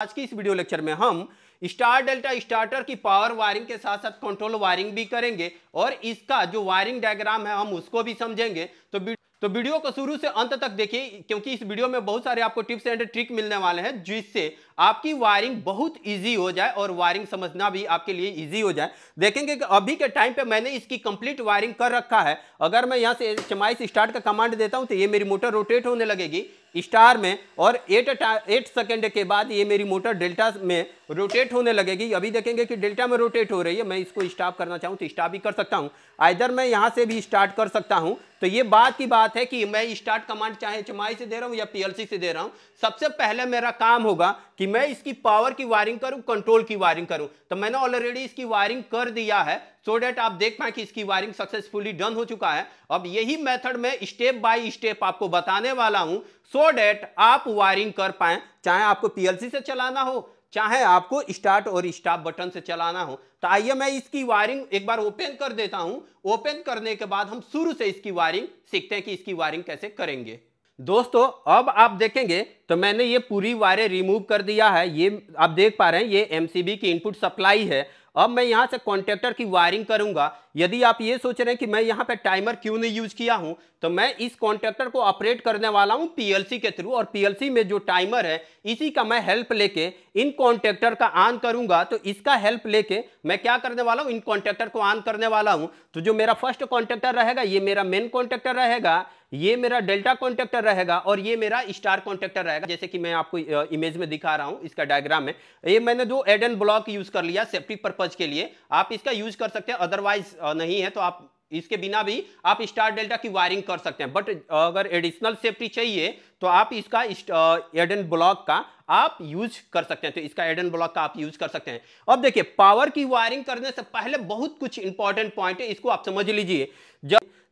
आज की इस वीडियो लेक्चर में हम स्टार डेल्टा स्टार्टर की पावर वायरिंग के साथ साथ कंट्रोल वायरिंग भी करेंगे और इसका जो वायरिंग डायग्राम है हम उसको भी समझेंगे। तो वीडियो को शुरू से अंत तक देखिए, क्योंकि इस वीडियो में बहुत सारे आपको टिप्स एंड ट्रिक मिलने वाले हैं जिससे आपकी वायरिंग बहुत इजी हो जाए और वायरिंग समझना भी आपके लिए इजी हो जाए। देखेंगे कि अभी के टाइम पे मैंने इसकी कंप्लीट वायरिंग कर रखा है। अगर मैं यहाँ से HMI स्टार्ट का कमांड देता हूँ तो ये मेरी मोटर रोटेट होने लगेगी स्टार में और 8 सेकेंड के बाद ये मेरी मोटर डेल्टा में रोटेट होने लगेगी। अभी देखेंगे कि डेल्टा में रोटेट हो रही है। मैं इसको स्टॉप करना चाहूँ तो स्टॉप भी कर सकता हूँ, आइदर मैं यहाँ से भी स्टार्ट कर सकता हूँ। तो ये बात की बात है कि मैं स्टार्ट कमांड चाहे HMI से दे रहा हूँ या PLC से दे रहा हूँ, सबसे पहले मेरा काम होगा कि मैं इसकी पावर की वायरिंग करूँ, कंट्रोल की वायरिंग करूँ। तो मैंने ऑलरेडी इसकी वायरिंग कर दिया है सो डेट आप देख पाए कि इसकी वायरिंग सक्सेसफुली डन हो चुका है। अब यही मेथड में स्टेप बाय स्टेप आपको बताने वाला हूं सो डेट आप वायरिंग कर पाए, चाहे आपको PLC से चलाना हो चाहे आपको स्टार्ट और स्टॉप बटन से चलाना हो। तो आइए मैं इसकी वायरिंग एक बार ओपन कर देता हूं। ओपन करने के बाद हम शुरू से इसकी वायरिंग सीखते हैं कि इसकी वायरिंग कैसे करेंगे। दोस्तों अब आप देखेंगे तो मैंने ये पूरी वायरें रिमूव कर दिया है। ये आप देख पा रहे हैं ये MCB की इनपुट सप्लाई है। अब मैं यहां से कॉन्टेक्टर की वायरिंग करूंगा। यदि आप ये सोच रहे हैं कि मैं यहां पे टाइमर क्यों नहीं यूज किया हूं, तो मैं इस कॉन्टेक्टर को ऑपरेट करने वाला हूं PLC के थ्रू, और PLC में जो टाइमर है इसी का मैं हेल्प लेके इन कॉन्टेक्टर का ऑन करूंगा। तो इसका हेल्प लेके मैं क्या करने वाला हूं, इन कॉन्टेक्टर को ऑन करने वाला हूं। तो जो मेरा फर्स्ट कॉन्टेक्टर रहेगा ये मेरा मेन कॉन्टेक्टर रहेगा, ये मेरा डेल्टा कॉन्टेक्टर रहेगा और ये मेरा स्टार कॉन्टेक्टर रहेगा। जैसे कि मैं आपको इमेज में दिखा रहा हूं इसका डायग्राम में। ये मैंने दो एड एंड ब्लॉक यूज कर लिया सेफ्टी पर्पज के लिए। आप इसका यूज कर सकते हैं, अदरवाइज नहीं है तो आप इसके बिना भी आप स्टार डेल्टा की वायरिंग कर सकते हैं। बट अगर एडिशनल सेफ्टी चाहिए तो आप इसका एड एंड ब्लॉक का आप यूज कर सकते हैं। तो इसका एड एंड ब्लॉक का आप यूज कर सकते हैं। अब देखिए पावर की वायरिंग करने से पहले बहुत कुछ इंपॉर्टेंट पॉइंट है, इसको आप समझ लीजिए।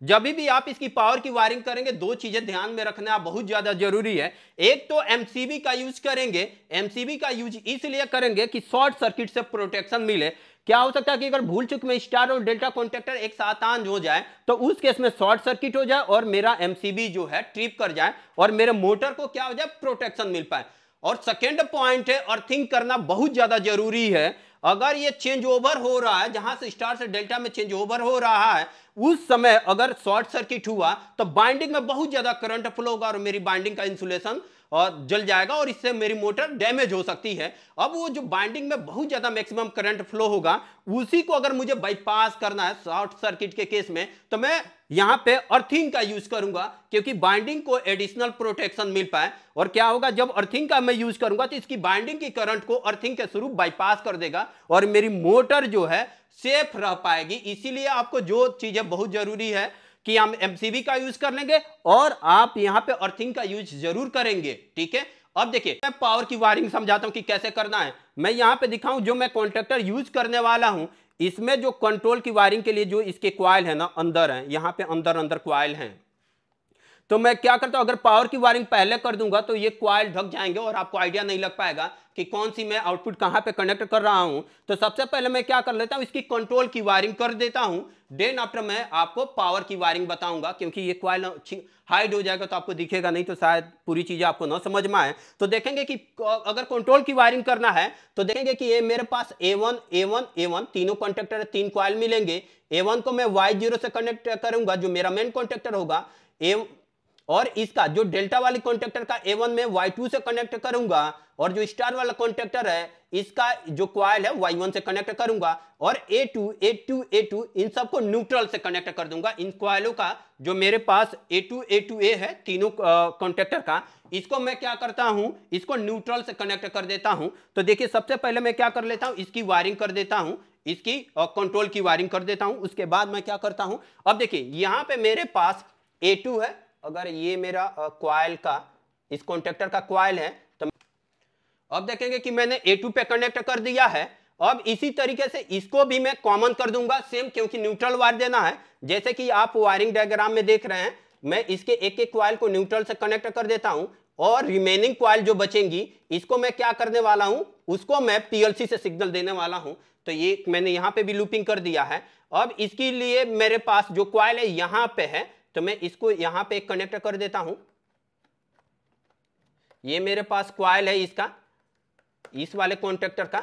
जब भी आप इसकी पावर की वायरिंग करेंगे दो चीजें ध्यान में रखना बहुत ज्यादा जरूरी है। एक तो MCB का यूज करेंगे। MCB का यूज इसलिए करेंगे कि शॉर्ट सर्किट से प्रोटेक्शन मिले। क्या हो सकता है कि अगर भूल चुक में स्टार और डेल्टा कॉन्टेक्टर एक साथ ऑन हो जाए तो उस केस में शॉर्ट सर्किट हो जाए और मेरा MCB जो है ट्रिप कर जाए और मेरे मोटर को क्या हो जाए, प्रोटेक्शन मिल पाए। और सेकेंड पॉइंट है अर्थिंग करना बहुत ज्यादा जरूरी है। अगर ये चेंज ओवर हो रहा है, जहां से स्टार से डेल्टा में चेंज ओवर हो रहा है, उस समय अगर शॉर्ट सर्किट हुआ तो बाइंडिंग में बहुत ज्यादा करंट फ्लो होगा और मेरी बाइंडिंग का इंसुलेशन और जल जाएगा और इससे मेरी मोटर डैमेज हो सकती है। अब वो जो बाइंडिंग में बहुत ज्यादा मैक्सिमम करंट फ्लो होगा उसी को अगर मुझे बाईपास करना है शॉर्ट सर्किट के केस में, तो मैं यहां पे अर्थिंग का यूज करूंगा क्योंकि बाइंडिंग को एडिशनल प्रोटेक्शन मिल पाए। और क्या होगा, जब अर्थिंग का मैं यूज करूंगा तो इसकी बाइंडिंग की करंट को अर्थिंग के थ्रू बाईपास कर देगा और मेरी मोटर जो है सेफ रह पाएगी। इसीलिए आपको जो चीजें बहुत जरूरी है कि हम MCB का यूज कर लेंगे और आप यहां पे अर्थिंग का यूज जरूर करेंगे। ठीक है, अब देखिए मैं पावर की वायरिंग समझाता हूं कि कैसे करना है। मैं यहां पे दिखाऊं जो मैं कॉन्टेक्टर यूज करने वाला हूं, इसमें जो कंट्रोल की वायरिंग के लिए जो इसके क्वाइल है ना अंदर है, यहां पे अंदर अंदर क्वाइल हैं। तो मैं क्या करता हूं, अगर पावर की वायरिंग पहले कर दूंगा तो ये क्वाइल ढक जाएंगे और आपको आइडिया नहीं लग पाएगा कि कौन सी मैं आउटपुट कहां पे कनेक्ट कर रहा हूं। तो सबसे पहले मैं क्या कर लेता हूं, इसकी कंट्रोल की वायरिंग कर देता हूं। देन आफ्टर मैं आपको पावर की वायरिंग बताऊंगा, क्योंकि ये क्वाइल हाइड हो जाएगा तो आपको दिखेगा नहीं, तो शायद पूरी चीजें आपको ना समझ में आए। तो देखेंगे कि अगर कंट्रोल की वायरिंग करना है तो देखेंगे कि ये मेरे पास A1 A1 A1 तीनों कॉन्टेक्टर तीन क्वाइल मिलेंगे। A1 को मैं Y0 से कनेक्ट करूंगा जो मेरा मेन कॉन्टेक्टर होगा, और इसका जो डेल्टा वाली कॉन्टेक्टर का A1 में Y2 से कनेक्ट करूंगा और जो स्टार वाला कॉन्टेक्टर है इसका जो क्वाइल है Y1 से कनेक्ट करूंगा और A2 इन सबको न्यूट्रल से कनेक्ट कर दूंगा। इन क्वाइलों का जो मेरे पास A2A है तीनों कॉन्टेक्टर का, इसको मैं क्या करता हूं, इसको न्यूट्रल से कनेक्ट कर देता हूं। तो देखिए सबसे पहले मैं क्या कर लेता हूं, इसकी वायरिंग कर देता हूं, इसकी कंट्रोल की वायरिंग कर देता हूं। उसके बाद मैं क्या करता हूं, अब देखिए यहां पे मेरे पास A2 है, अगर ये मेरा क्वाइल का इस कॉन्टेक्टर का क्वाइल है तो अब देखेंगे कि मैंने A2 पे कनेक्ट कर दिया है। अब इसी तरीके से इसको भी मैं कॉमन कर दूंगा सेम, क्योंकि न्यूट्रल वायर देना है। जैसे कि आप वायरिंग डायग्राम में देख रहे हैं, मैं इसके एक एक क्वाइल को न्यूट्रल से कनेक्ट कर देता हूं और रिमेनिंग क्वाइल जो बचेंगी इसको मैं क्या करने वाला हूं, उसको मैं PLC से सिग्नल देने वाला हूं। तो ये मैंने यहां पे भी लूपिंग कर दिया है। अब इसके लिए मेरे पास जो क्वाइल है यहां पे है तो मैं इसको यहां पे कनेक्ट कर देता हूं। ये मेरे पास क्वाइल है इसका, इस वाले कॉन्टेक्टर का,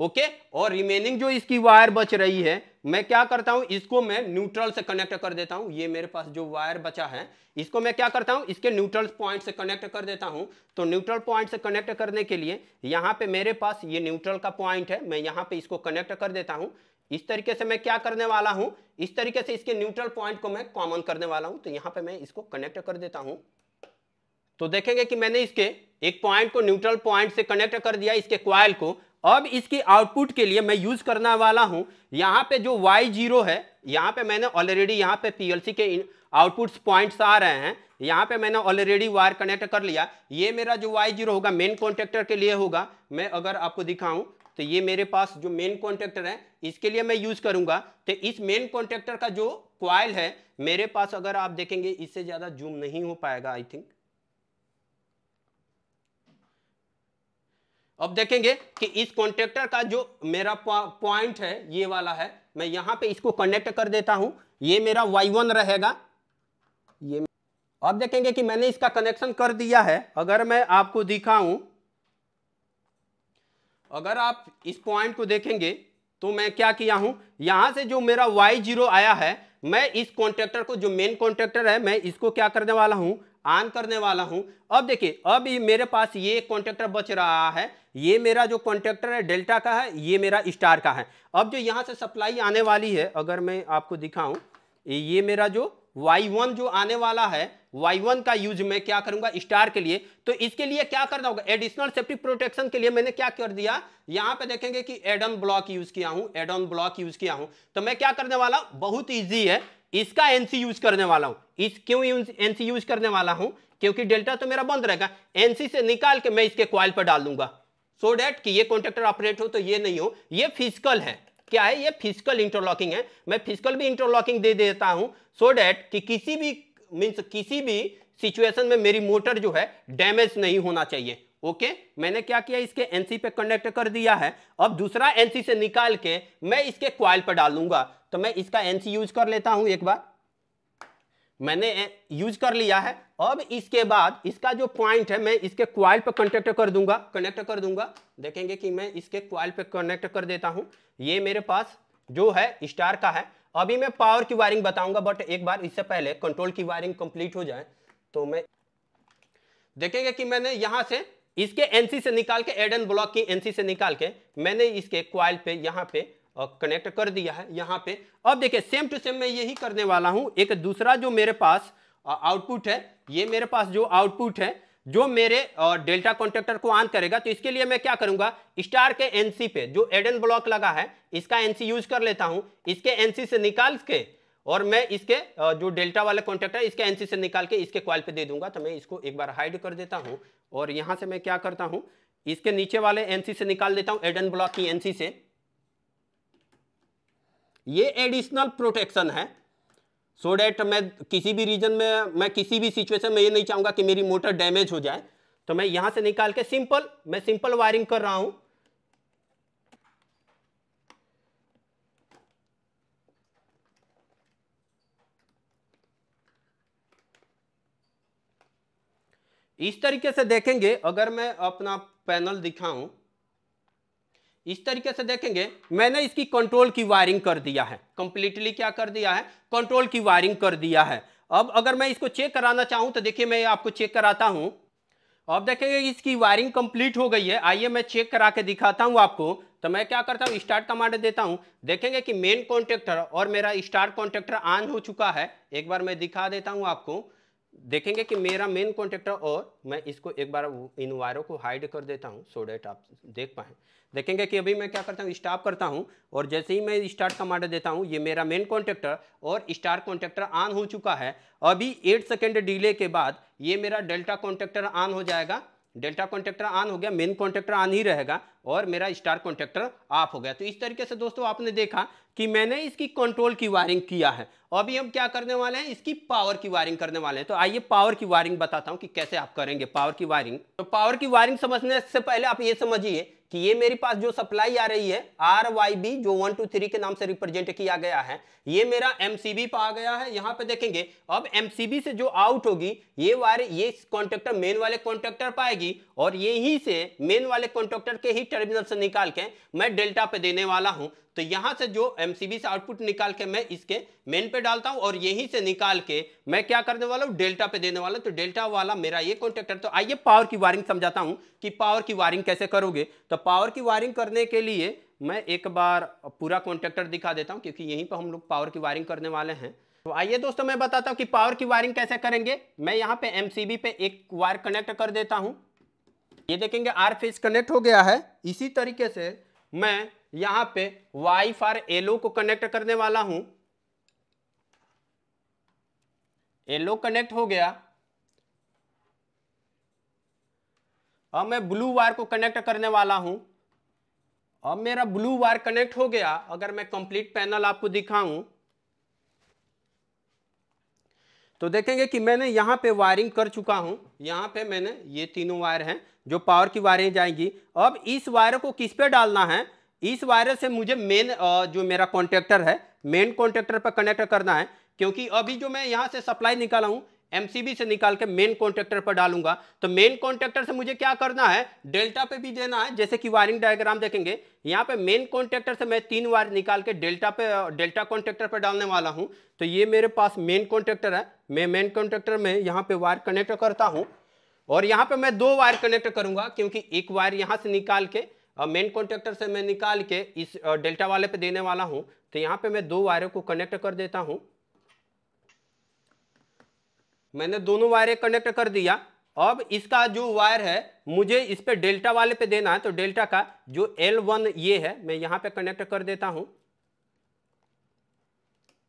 ओके। और रिमेनिंग जो इसकी वायर बच रही है, मैं क्या करता हूं, इसको मैं न्यूट्रल से कनेक्ट कर देता हूं। ये मेरे पास जो वायर बचा है, इसको मैं क्या करता हूं, इसके न्यूट्रल पॉइंट से कनेक्ट कर देता हूं। तो न्यूट्रल पॉइंट से कनेक्ट करने के लिए यहां पे मेरे पास ये न्यूट्रल का पॉइंट है, मैं यहां पे इसको कनेक्ट कर देता हूं। इस तरीके से मैं क्या करने वाला हूं, इस तरीके से इसके न्यूट्रल पॉइंट को मैं कॉमन करने वाला हूं। तो यहां पे मैं इसको कनेक्ट कर देता हूं। तो देखेंगे कि मैंने इसके एक पॉइंट को न्यूट्रल पॉइंट से कनेक्ट कर दिया, इसके कॉइल को। अब इसकी आउटपुट के लिए मैं यूज करने वाला हूं, यहां पे जो Y0 है, यहां पे मैंने ऑलरेडी यहां पे PLC के आउटपुट्स पॉइंट्स आ रहे हैं, यहां पे मैंने ऑलरेडी वायर कनेक्ट कर लिया। ये मेरा जो Y0 होगा मेन कॉन्टेक्टर के लिए होगा। मैं अगर आपको दिखाऊं तो ये मेरे पास जो मेन कॉन्टेक्टर है, इसके लिए मैं यूज करूंगा। तो इस मेन कॉन्टेक्टर का जो कॉइल है मेरे पास, अगर आप देखेंगे, इससे ज्यादा जूम नहीं हो पाएगा आई थिंक। अब देखेंगे कि इस कॉन्टेक्टर का जो मेरा पॉइंट है ये वाला है, मैं यहां पे इसको कनेक्ट कर देता हूं। ये मेरा Y1 रहेगा। ये अब देखेंगे कि मैंने इसका कनेक्शन कर दिया है। अगर मैं आपको दिखाऊं, अगर आप इस पॉइंट को देखेंगे तो मैं क्या किया हूं, यहां से जो मेरा Y0 आया है, मैं इस कॉन्टेक्टर को, जो मेन कॉन्टेक्टर है, मैं इसको क्या करने वाला हूं, ऑन करने वाला हूं। अब देखिए, अब मेरे पास ये कॉन्टेक्टर बच रहा है। ये मेरा जो कॉन्टेक्टर है डेल्टा का है, ये मेरा स्टार का है। अब जो यहां से सप्लाई आने वाली है, अगर मैं आपको दिखाऊं, ये मेरा जो Y1 जो आने वाला है, Y1 का यूज मैं क्या करूंगा स्टार के लिए। तो इसके लिए क्या करना होगा, एडिशनल सेफ्टी प्रोटेक्शन के लिए मैंने क्या कर दिया, यहां पे देखेंगे कि एड ऑन ब्लॉक यूज किया हूं, एड ऑन ब्लॉक यूज किया हूं। तो मैं क्या करने वाला, बहुत ईजी है, इसका एनसी यूज करने वाला हूं। इस क्यों एनसी यूज करने वाला हूं, क्योंकि डेल्टा तो मेरा बंद रहेगा, एनसी से निकाल के मैं इसके कॉइल पर डाल दूंगा, सो डेट कि ये कॉन्टेक्टर ऑपरेट हो तो ये नहीं हो। ये फिजिकल है, क्या है, ये फिजिकल इंटरलॉकिंग है। मैं फिजिकल भी इंटरलॉकिंग दे देता हूं, सो डेट कि किसी भी किसी भी सिचुएशन में मेरी मोटर जो है डैमेज नहीं होना चाहिए। ओके, मैंने क्या किया, इसके एनसी पे कनेक्ट कर दिया है। अब दूसरा एनसी से निकाल के मैं इसके कॉइल पर डाल दूंगा। तो मैं इसका एनसी यूज कर लेता हूं, एक बार मैंने यूज कर लिया है। अब इसके बाद इसका जो पॉइंट है, मैं इसके कॉइल पे कनेक्ट कर दूंगा। देखेंगे कि मैं इसके कॉइल पे कनेक्ट कर देता हूं। ये मेरे पास जो है स्टार का है। अभी मैं पावर की वायरिंग बताऊंगा, बट एक बार इससे पहले कंट्रोल की वायरिंग कंप्लीट हो जाए तो मैं देखेंगे कि मैंने यहां से इसके एनसी से निकाल के, एड एंड ब्लॉक की एनसी से निकाल के मैंने इसके कॉइल पे यहां पे कनेक्ट कर दिया है यहां पे। अब देखिए, सेम टू सेम मैं यही करने वाला हूं। एक दूसरा जो मेरे पास आउटपुट है, ये मेरे पास जो आउटपुट है जो मेरे डेल्टा कॉन्टेक्टर को ऑन करेगा, तो इसके लिए मैं क्या करूंगा, स्टार के एनसी पे जो एड एंड ब्लॉक लगा है, इसका एनसी यूज कर लेता हूं। इसके एनसी से निकाल के और मैं इसके जो डेल्टा वाले कॉन्टेक्टर है, इसके एनसी से निकाल के इसके कॉइल पे दे दूंगा। तो मैं इसको एक बार हाइड कर देता हूं और यहां से मैं क्या करता हूं, इसके नीचे वाले एनसी से निकाल देता हूं, एड एंड ब्लॉक की एनसी से। ये एडिशनल प्रोटेक्शन है, सो डेट मैं किसी भी रीजन में, मैं किसी भी सिचुएशन में ये नहीं चाहूंगा कि मेरी मोटर डैमेज हो जाए। तो मैं यहां से निकाल के सिंपल वायरिंग कर रहा हूं। इस तरीके से देखेंगे, अगर मैं अपना पैनल दिखाऊं, इस तरीके से देखेंगे मैंने इसकी कंट्रोल की वायरिंग कर दिया है, कंप्लीटली क्या कर दिया है, कंट्रोल की वायरिंग कर दिया है। अब अगर मैं इसको चेक कराना चाहूं तो देखिए, मैं आपको चेक कराता हूं। अब देखेंगे इसकी वायरिंग कंप्लीट हो गई है। आइए मैं चेक करा के दिखाता हूं आपको। तो मैं क्या करता हूं, स्टार्ट कमांड देता हूं। देखेंगे कि मेन कॉन्टेक्टर और मेरा स्टार कॉन्टेक्टर ऑन हो चुका है। एक बार मैं दिखा देता हूं आपको। देखेंगे कि मेरा मेन कॉन्टेक्टर, और मैं इसको एक बार इन वायरों को हाइड कर देता हूं सो डेट आप देख पाए। देखेंगे कि अभी मैं क्या करता हूं, स्टॉप करता हूं और जैसे ही मैं स्टार्ट कमांड देता हूं, ये मेरा मेन कॉन्टेक्टर और स्टार कॉन्टेक्टर ऑन हो चुका है। अभी 8 सेकेंड डिले के बाद ये मेरा डेल्टा कॉन्टेक्टर ऑन हो जाएगा। डेल्टा कॉन्टेक्टर ऑन हो गया, मेन कॉन्टेक्टर ऑन ही रहेगा और मेरा स्टार कॉन्टेक्टर ऑफ हो गया। तो इस तरीके से दोस्तों आपने देखा कि मैंने इसकी कंट्रोल की वायरिंग किया है। अभी हम क्या करने वाले हैं, इसकी पावर की वायरिंग करने वाले हैं। तो आइए पावर की वायरिंग बताता हूं कि कैसे आप करेंगे पावर की वायरिंग। तो पावर की वायरिंग समझने से पहले आप ये समझिए कि ये मेरे पास जो सप्लाई आ रही है RYB जो 1 2 3 के नाम से रिप्रेजेंट किया गया है, ये मेरा MCB पे आ गया है। यहां पे देखेंगे अब MCB से जो आउट होगी ये वायर ये कॉन्टेक्टर मेन वाले कॉन्टेक्टर पाएगी और यहीं से मेन वाले कॉन्टेक्टर के ही टर्मिनल से निकाल के मैं डेल्टा पे देने वाला हूं। तो यहां से जो MCB से आउटपुट निकाल के मैं इसके मेन पे डालता हूं और यहीं से निकाल के मैं क्या करने वाला हूं, डेल्टा पे देने वाला हूं। तो डेल्टा वाला मेरा ये कॉन्टेक्टर। तो आइए पावर की वायरिंग समझाता हूं कि पावर की वायरिंग कैसे करोगे। तो पावर की वायरिंग करने के लिए मैं एक बार पूरा कॉन्टेक्टर दिखा देता हूं क्योंकि यहीं पर हम लोग पावर की वायरिंग करने वाले हैं। तो आइए दोस्तों मैं बताता हूं कि पावर की वायरिंग कैसे करेंगे। मैं यहां पे MCB पे एक वायर कनेक्ट कर देता हूं। ये देखेंगे R फेज कनेक्ट हो गया है। इसी तरीके से मैं यहां पे Y फॉर LO को कनेक्ट करने वाला हूं। LO कनेक्ट हो गया। अब मैं ब्लू वायर को कनेक्ट करने वाला हूं। अब मेरा ब्लू वायर कनेक्ट हो गया। अगर मैं कंप्लीट पैनल आपको दिखाऊं तो देखेंगे कि मैंने यहां पे वायरिंग कर चुका हूं। यहां पे मैंने ये तीनों वायर हैं जो पावर की वायरिंग जाएंगी। अब इस वायर को किस पे डालना है, इस वायर से मुझे मेन जो मेरा कॉन्टेक्टर है मेन कॉन्टेक्टर पर कनेक्ट करना है क्योंकि अभी जो मैं यहां से सप्लाई निकाला हूं MCB से निकाल के मेन कॉन्टेक्टर पर डालूंगा। तो मेन कॉन्टेक्टर से मुझे क्या करना है, डेल्टा पे भी देना है। जैसे कि वायरिंग डायग्राम देखेंगे यहाँ पे मेन कॉन्टेक्टर से मैं 3 वायर निकाल के डेल्टा कॉन्टेक्टर पर डालने वाला हूँ। तो ये मेरे पास मेन कॉन्टेक्टर है। मैं मेन कॉन्टेक्टर में यहाँ पे वायर कनेक्ट करता हूँ और यहाँ पे मैं 2 वायर कनेक्ट करूंगा क्योंकि एक वायर यहाँ से निकाल के मेन कॉन्टेक्टर से मैं निकाल के इस डेल्टा वाले पे देने वाला हूँ। तो यहाँ पे मैं 2 वायरों को कनेक्ट कर देता हूँ। मैंने दोनों वायरें कनेक्ट कर दिया। अब इसका जो वायर है मुझे इस पे डेल्टा वाले पे देना है। तो डेल्टा का जो L1 ये है मैं यहां पे कनेक्ट कर देता हूं।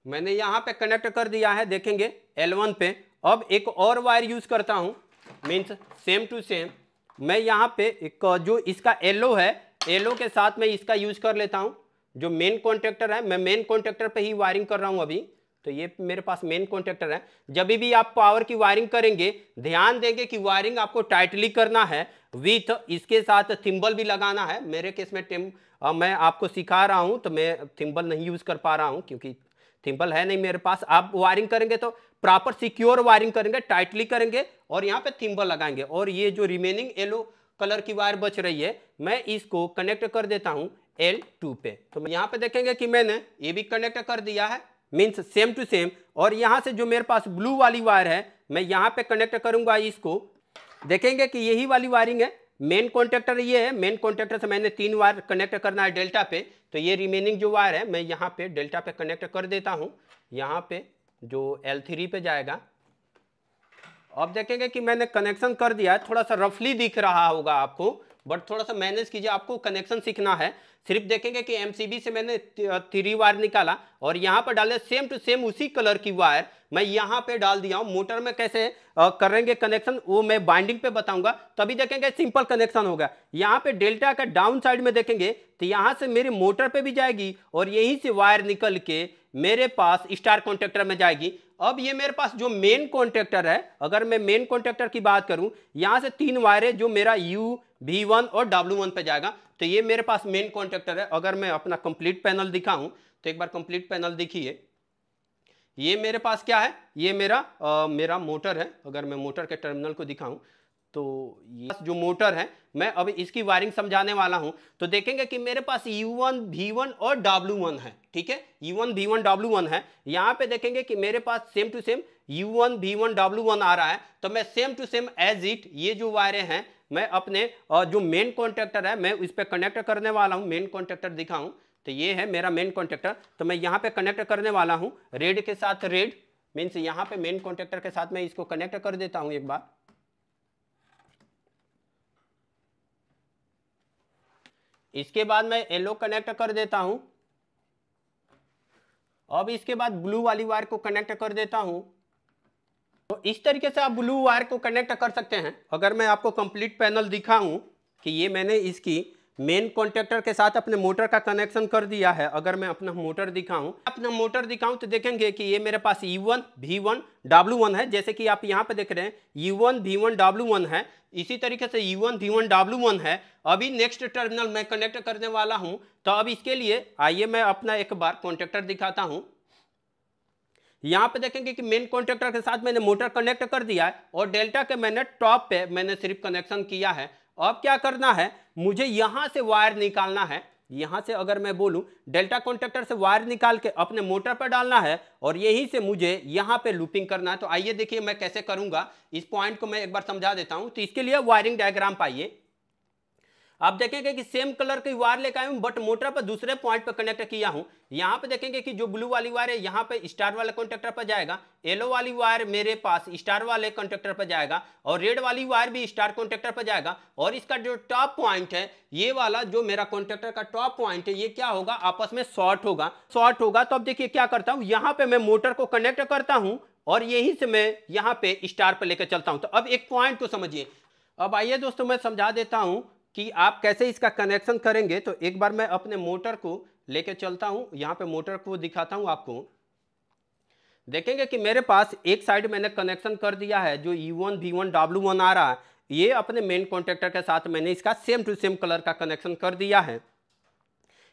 मैंने यहां पे कनेक्ट कर दिया है देखेंगे L1 पे। अब एक और वायर यूज करता हूं मींस सेम टू सेम। मैं यहां पे एक जो इसका LO है LO के साथ मैं इसका यूज कर लेता हूं। जो मेन कॉन्टेक्टर है मैं मेन कॉन्टेक्टर पे ही वायरिंग कर रहा हूं अभी। तो ये मेरे पास मेन कॉन्टेक्टर है। जब भी आप पावर की वायरिंग करेंगे ध्यान देंगे कि वायरिंग आपको टाइटली करना है विथ इसके साथ थिम्बल भी लगाना है। मेरे केस में मैं आपको सिखा रहा हूं तो मैं थिम्बल नहीं यूज कर पा रहा हूं क्योंकि थिम्बल है नहीं मेरे पास। आप वायरिंग करेंगे तो प्रॉपर सिक्योर वायरिंग करेंगे, टाइटली करेंगे और यहाँ पे थिम्बल लगाएंगे। और ये जो रिमेनिंग येलो कलर की वायर बच रही है मैं इसको कनेक्ट कर देता हूँ L2 पे। तो यहाँ पे देखेंगे कि मैंने ये भी कनेक्ट कर दिया है मीन्स सेम टू सेम। और यहां से जो मेरे पास ब्लू वाली वायर है मैं यहां पे कनेक्ट करूंगा इसको। देखेंगे कि यही वाली वायरिंग है। मेन कॉन्टेक्टर ये है। मेन कॉन्टेक्टर से मैंने 3 वायर कनेक्ट करना है डेल्टा पे। तो ये रिमेनिंग जो वायर है मैं यहां पे डेल्टा पे कनेक्ट कर देता हूं। यहां पे जो L3 पे जाएगा। अब देखेंगे कि मैंने कनेक्शन कर दिया है। थोड़ा सा रफली दिख रहा होगा आपको बट थोड़ा सा मैनेज कीजिए, आपको कनेक्शन सीखना है। सिर्फ देखेंगे कि MCB से मैंने 3 वायर निकाला और यहाँ पर डाले सेम टू सेम उसी कलर की वायर मैं यहाँ पे डाल दिया हूँ। मोटर में कैसे करेंगे कनेक्शन वो मैं बाइंडिंग पे बताऊंगा, तभी देखेंगे सिंपल कनेक्शन होगा। यहाँ पे डेल्टा का डाउन साइड में देखेंगे तो यहाँ से मेरे मोटर पे भी जाएगी और यहीं से वायर निकल के मेरे पास स्टार कॉन्टेक्टर में जाएगी। अब ये मेरे पास जो मेन कॉन्टेक्टर है, अगर मैं मेन कॉन्टेक्टर की बात करूं यहां से 3 वायर है जो मेरा U, V1 और W1 पे जाएगा। तो ये मेरे पास मेन कॉन्टेक्टर है। अगर मैं अपना कंप्लीट पैनल दिखाऊं तो एक बार कंप्लीट पैनल देखिए। ये मेरे पास क्या है, ये मेरा मोटर है। अगर मैं मोटर के टर्मिनल को दिखाऊं तो ये जो मोटर है मैं अब इसकी वायरिंग समझाने वाला हूं। तो देखेंगे कि मेरे पास U1, V1 और W1 है। ठीक है, U1, V1, W1 है। यहां पे देखेंगे कि मेरे पास same to same U1, V1, W1 आ रहा है। तो मैं same to same as it ये जो वायरें हैं मैं अपने जो मेन कॉन्टेक्टर है मैं इस पर कनेक्ट करने वाला हूं। मेन कॉन्टेक्टर दिखाऊं तो ये है मेरा मेन कॉन्टेक्टर। तो मैं यहाँ पे कनेक्ट करने वाला हूँ रेड के साथ। रेड मीन्स यहाँ पे मेन कॉन्टेक्टर के साथ मैं इसको कनेक्ट कर देता हूँ एक बार। इसके बाद मैं येलो कनेक्ट कर देता हूं। अब इसके बाद ब्लू वाली वायर को कनेक्ट कर देता हूं। तो इस तरीके से आप ब्लू वायर को कनेक्ट कर सकते हैं। अगर मैं आपको कंप्लीट पैनल दिखाऊं कि ये मैंने इसकी मेन कॉन्टेक्टर के साथ अपने मोटर का कनेक्शन कर दिया है। अगर मैं अपना मोटर दिखाऊं तो देखेंगे कि ये मेरे पास U1 V1 W1 है, जैसे कि आप यहाँ पे देख रहे हैं U1 V1 W1 है। इसी तरीके से U1 V1 W1 है। अभी नेक्स्ट टर्मिनल मैं कनेक्ट करने वाला हूं, तो अब इसके लिए आइए मैं अपना एक बार कॉन्टेक्टर दिखाता हूं। यहाँ पे देखेंगे कि मेन कॉन्टेक्टर के साथ मैंने मोटर कनेक्ट कर दिया है और डेल्टा के मैंने टॉप पे मैंने सिर्फ कनेक्शन किया है। अब क्या करना है, मुझे यहां से वायर निकालना है। यहां से अगर मैं बोलूं डेल्टा कॉन्टेक्टर से वायर निकाल के अपने मोटर पर डालना है और यहीं से मुझे यहां पे लूपिंग करना है। तो आइए देखिए मैं कैसे करूंगा, इस पॉइंट को मैं एक बार समझा देता हूं। तो इसके लिए वायरिंग डायग्राम पाइए। आप देखेंगे कि सेम कलर की वायर लेकर आया हूं, बट मोटर पर दूसरे पॉइंट पर कनेक्ट किया हूं। यहां पे देखेंगे कि जो ब्लू वाली वायर है यहां पे स्टार वाले कॉन्टेक्टर पर जाएगा, येलो वाली वायर मेरे पास स्टार वाले कॉन्टेक्टर पर जाएगा और रेड वाली वायर भी स्टार कॉन्टेक्टर पर जाएगा। और इसका जो टॉप पॉइंट है, ये वाला जो मेरा कॉन्टेक्टर का टॉप पॉइंट है, ये क्या होगा, आपस में शॉर्ट होगा। तो अब देखिए क्या करता हूं, यहां पे मैं मोटर को कनेक्ट करता हूं और यहीं से मैं यहां पे स्टार पर लेकर चलता हूं। तो अब एक पॉइंट को समझिए। अब आइए दोस्तों मैं समझा देता हूं कि आप कैसे इसका कनेक्शन करेंगे। तो एक बार मैं अपने मोटर को लेके चलता हूं, यहां पे मोटर को दिखाता हूं आपको। देखेंगे कि मेरे पास एक साइड मैंने कनेक्शन कर दिया है, जो U1 V1 W1 आ रहा है, ये अपने मेन कॉन्टेक्टर के साथ मैंने इसका सेम टू सेम कलर का कनेक्शन कर दिया है।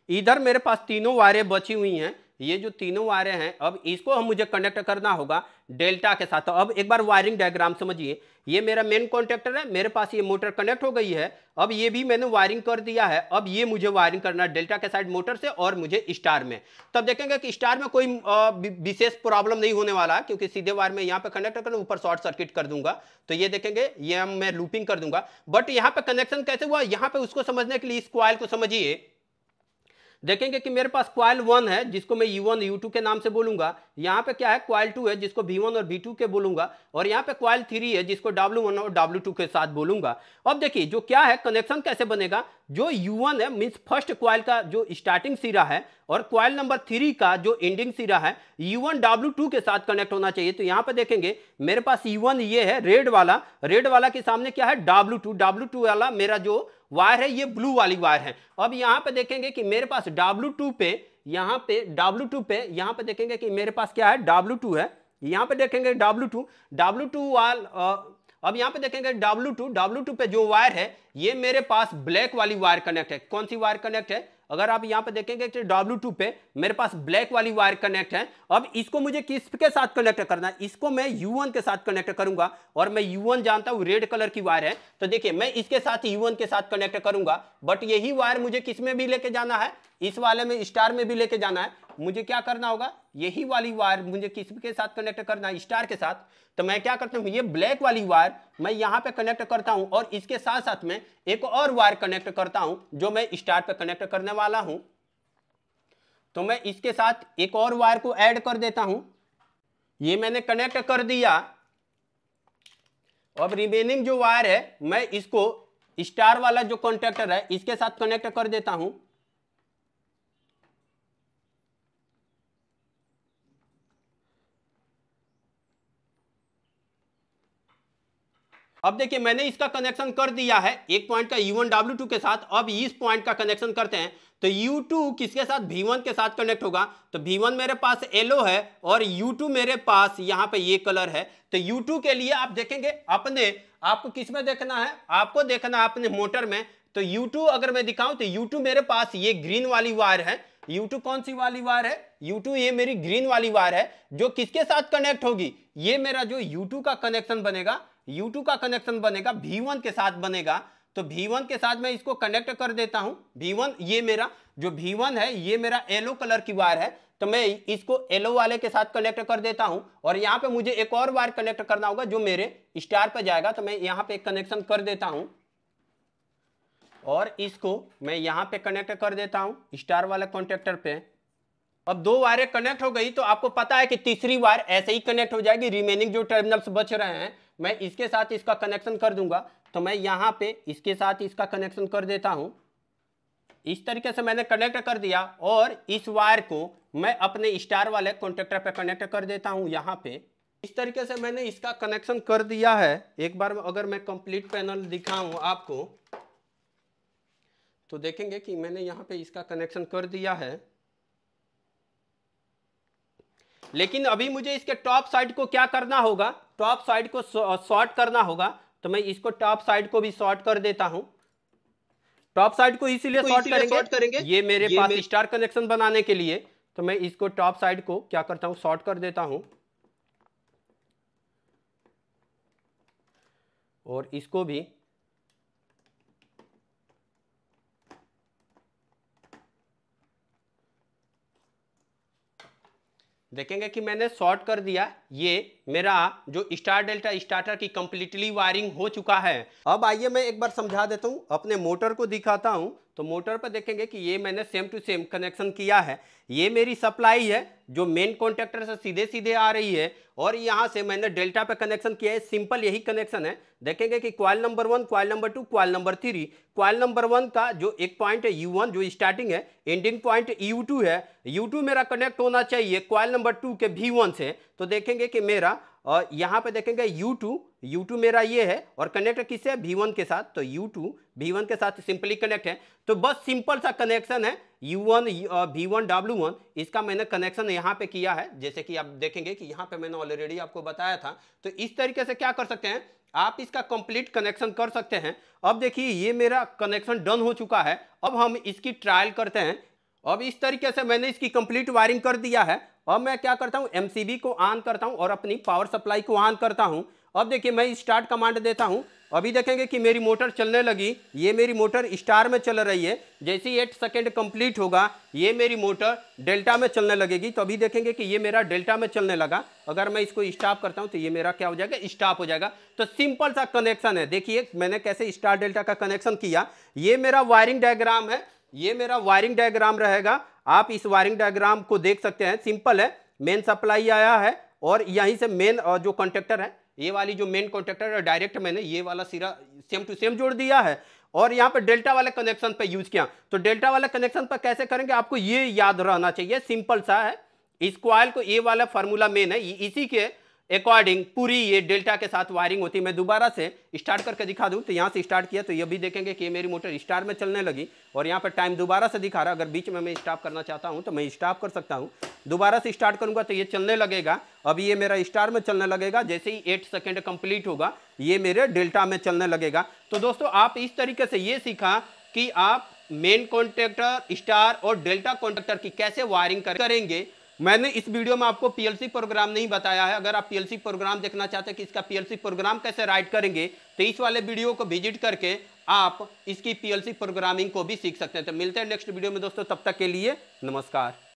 इधर मेरे पास तीनों वायरें बची हुई हैं, ये जो तीनों वायरें हैं, अब इसको हम मुझे कनेक्ट करना होगा डेल्टा के साथ। तो अब एक बार वायरिंग डायग्राम समझिए। ये मेरा मेन कॉन्टेक्टर है, मेरे पास ये मोटर कनेक्ट हो गई है। अब ये भी मैंने वायरिंग कर दिया है। अब ये मुझे वायरिंग करना है डेल्टा के साइड मोटर से और मुझे स्टार में। तब देखेंगे कि स्टार में कोई विशेष प्रॉब्लम नहीं होने वाला, क्योंकि सीधे वायर में यहाँ पे कनेक्ट कर ऊपर शॉर्ट सर्किट कर दूंगा। तो ये देखेंगे ये मैं लूपिंग कर दूंगा। बट यहाँ पे कनेक्शन कैसे हुआ, यहाँ पे उसको समझने के लिए इस कॉइल को समझिए। देखेंगे कि मेरे पास कॉइल 1 है, जिसको मैं U1 U2 के नाम से बोलूंगा। यहाँ पे क्या है, कॉइल 2 है, जिसको V1 और V2 के बोलूंगा। और यहाँ पे कॉइल 3 है, जिसको W1 और W2 के साथ बोलूंगा। अब देखिए जो क्या है, कनेक्शन कैसे बनेगा। जो U1 है मीन्स फर्स्ट कॉइल का जो स्टार्टिंग सिरा है, और कॉइल नंबर 3 का जो एंडिंग सिरा है U1 W2 के साथ कनेक्ट होना चाहिए। तो यहाँ पे देखेंगे मेरे पास U1 ये है रेड वाला के सामने क्या है W2 वाला मेरा जो वायर है ये ब्लू वाली वायर है। अब यहाँ पे देखेंगे कि मेरे पास W2 पे यहाँ पे देखेंगे कि मेरे पास क्या है, W2 है। यहाँ पे देखेंगे W2 वाल अब यहाँ पे देखेंगे W2 पे जो वायर है ये मेरे पास ब्लैक वाली वायर कनेक्ट है। कौन सी वायर कनेक्ट है, अगर आप यहाँ पे देखेंगे कि W2 पे मेरे पास ब्लैक वाली वायर कनेक्ट है। अब इसको मुझे किसके साथ कनेक्ट करना है, इसको मैं U1 के साथ कनेक्ट करूंगा। और मैं U1 जानता हूं रेड कलर की वायर है, तो देखिए मैं इसके साथ U1 के साथ कनेक्ट करूंगा। बट यही वायर मुझे किस में भी लेके जाना है, इस वाले में स्टार में भी लेके जाना है। मुझे क्या करना होगा, यही वाली वायर मुझे किसके साथ कनेक्ट करना है, स्टार के साथ। तो मैं क्या करता हूं, ये ब्लैक वाली वायर मैं यहां पे कनेक्ट करता हूं और इसके साथ साथ में एक और वायर कनेक्ट करता हूं जो मैं स्टार पे कनेक्ट करने वाला हूं। तो मैं इसके साथ एक और वायर को ऐड कर देता हूं, ये मैंने कनेक्ट कर दिया। अब रिमेनिंग जो वायर है मैं इसको स्टार वाला जो कॉन्टेक्टर है इसके साथ कनेक्ट कर देता हूं। अब देखिए मैंने इसका कनेक्शन कर दिया है एक पॉइंट का U1 W2 के साथ। अब इस पॉइंट का कनेक्शन करते हैं। तो U2 किसके साथ, V1 के साथ कनेक्ट होगा। तो V1 मेरे पास येलो है और U2 मेरे पास यहाँ पे ये कलर है। तो U2 के लिए आप देखेंगे आपको किस में देखना है, आपको देखना है अपने मोटर में। तो U2 अगर मैं दिखाऊं तो U2 मेरे पास ये ग्रीन वाली वायर है। U2 कौन सी वाली वायर है, U2 ये मेरी ग्रीन वाली वायर है, जो किसके साथ कनेक्ट होगी, ये मेरा जो U2 का कनेक्शन बनेगा, U2 का कनेक्शन बनेगा V1 के साथ बनेगा। तो V1 के साथ मैं इसको कनेक्ट कर देता हूं। V1 ये मेरा जो V1 है ये मेरा येलो कलर की वायर है। तो मैं इसको येलो वाले के साथ कनेक्ट कर देता हूं और यहां पे मुझे एक और वायर कनेक्ट करना होगा जो मेरे स्टार पे जाएगा। तो मैं यहां पे एक कनेक्शन कर देता हूं और इसको मैं यहां पे कनेक्ट कर देता हूं स्टार वाले कॉन्टेक्टर पे। अब दो वायरें कनेक्ट हो गई, तो आपको पता है कि तीसरी वायर ऐसे ही कनेक्ट हो जाएगी। रिमेनिंग जो टर्मिनल्स बच रहे हैं मैं इसके साथ इसका कनेक्शन कर दूंगा। तो मैं यहां पे इसके साथ इसका कनेक्शन कर देता हूं। इस तरीके से मैंने कनेक्ट कर दिया और इस वायर को मैं अपने स्टार वाले कॉन्टेक्टर पे कनेक्ट कर देता हूं। यहां पे इस तरीके से मैंने इसका कनेक्शन कर दिया है। एक बार अगर मैं कंप्लीट पैनल दिखाऊं आपको, तो देखेंगे कि मैंने यहाँ पे इसका कनेक्शन कर दिया है, लेकिन अभी मुझे इसके टॉप साइड को क्या करना होगा, टॉप साइड को शॉर्ट करना होगा। तो मैं इसको टॉप साइड को भी शॉर्ट कर देता हूं। टॉप साइड को इसीलिए शॉर्ट करेंगे, ये मेरे पास स्टार कनेक्शन बनाने के लिए। तो मैं इसको टॉप साइड को क्या करता हूं, शॉर्ट कर देता हूं, और इसको भी देखेंगे कि मैंने शॉर्ट कर दिया। ये मेरा जो स्टार डेल्टा स्टार्टर की कंप्लीटली वायरिंग हो चुका है। अब आइए मैं एक बार समझा देता हूं, अपने मोटर को दिखाता हूं। तो मोटर पर देखेंगे कि ये मैंने सेम टू सेम कनेक्शन किया है। ये मेरी सप्लाई है जो मेन कॉन्टेक्टर से सीधे सीधे आ रही है, और यहां से मैंने डेल्टा पे कनेक्शन किया है। सिंपल यही कनेक्शन है। देखेंगे कि coil number 1, coil number 2, coil number 3। Coil number 1 का जो एक पॉइंट है U1 जो स्टार्टिंग है, एंडिंग पॉइंट U2 है। U2 मेरा कनेक्ट होना चाहिए कॉइल नंबर 2 के V1 से। तो देखेंगे कि मेरा यहाँ पे देखेंगे U2 मेरा ये है, और कनेक्ट किससे, V1 के साथ। तो U2 V1 के साथ सिंपली कनेक्ट है। तो बस सिंपल सा कनेक्शन है U1 V1 W1, इसका मैंने कनेक्शन यहाँ पे किया है। जैसे कि आप देखेंगे कि यहाँ पे मैंने ऑलरेडी आपको बताया था। तो इस तरीके से क्या कर सकते हैं, आप इसका कंप्लीट कनेक्शन कर सकते हैं। अब देखिए ये मेरा कनेक्शन डन हो चुका है। अब हम इसकी ट्रायल करते हैं। अब इस तरीके से मैंने इसकी कंप्लीट वायरिंग कर दिया है। अब मैं क्या करता हूं, एमसीबी को ऑन करता हूं और अपनी पावर सप्लाई को ऑन करता हूं। अब देखिए मैं स्टार्ट कमांड देता हूं। अभी देखेंगे कि मेरी मोटर चलने लगी। ये मेरी मोटर स्टार में चल रही है। जैसे ही 8 सेकेंड कंप्लीट होगा ये मेरी मोटर डेल्टा में चलने लगेगी। तो अभी देखेंगे कि ये मेरा डेल्टा में चलने लगा। अगर मैं इसको स्टॉप करता हूं तो ये मेरा क्या हो जाएगा, स्टॉप हो जाएगा। तो सिंपल सा कनेक्शन है। देखिए मैंने कैसे स्टार डेल्टा का कनेक्शन किया। ये मेरा वायरिंग डायग्राम है, ये मेरा वायरिंग डायग्राम रहेगा। आप इस वायरिंग डायग्राम को देख सकते हैं। सिंपल है, मेन सप्लाई आया है और यहीं से मेन जो कॉन्टेक्टर है, ये वाली जो मेन कॉन्टेक्टर है, डायरेक्ट मैंने ये वाला सिरा सेम टू सेम जोड़ दिया है, और यहाँ पे डेल्टा वाले कनेक्शन पे यूज किया। तो डेल्टा वाले कनेक्शन पर कैसे करेंगे आपको ये याद रहना चाहिए। सिंपल सा है, इस कॉइल को, ये वाला फार्मूला मेन है, इसी के अकॉर्डिंग पूरी ये डेल्टा के साथ वायरिंग होती है। मैं दोबारा से स्टार्ट करके दिखा दूं। तो यहाँ से स्टार्ट किया तो ये भी देखेंगे कि मेरी मोटर स्टार में चलने लगी, और यहाँ पर टाइम दोबारा से दिखा रहा है। अगर बीच में मैं स्टॉप करना चाहता हूँ तो मैं स्टॉप कर सकता हूँ। दोबारा से स्टार्ट करूंगा तो ये चलने लगेगा। अभी ये मेरा स्टार में चलने लगेगा। जैसे ही 8 सेकेंड कंप्लीट होगा ये मेरे डेल्टा में चलने लगेगा। तो दोस्तों आप इस तरीके से ये सीखा कि आप मेन कॉन्टेक्टर, स्टार और डेल्टा कॉन्टेक्टर की कैसे वायरिंग करेंगे। मैंने इस वीडियो में आपको पीएलसी प्रोग्राम नहीं बताया है। अगर आप पीएलसी प्रोग्राम देखना चाहते हैं कि इसका पीएलसी प्रोग्राम कैसे राइट करेंगे, तो इस वाले वीडियो को विजिट करके आप इसकी पीएलसी प्रोग्रामिंग को भी सीख सकते हैं। तो मिलते हैं नेक्स्ट वीडियो में दोस्तों, तब तक के लिए नमस्कार।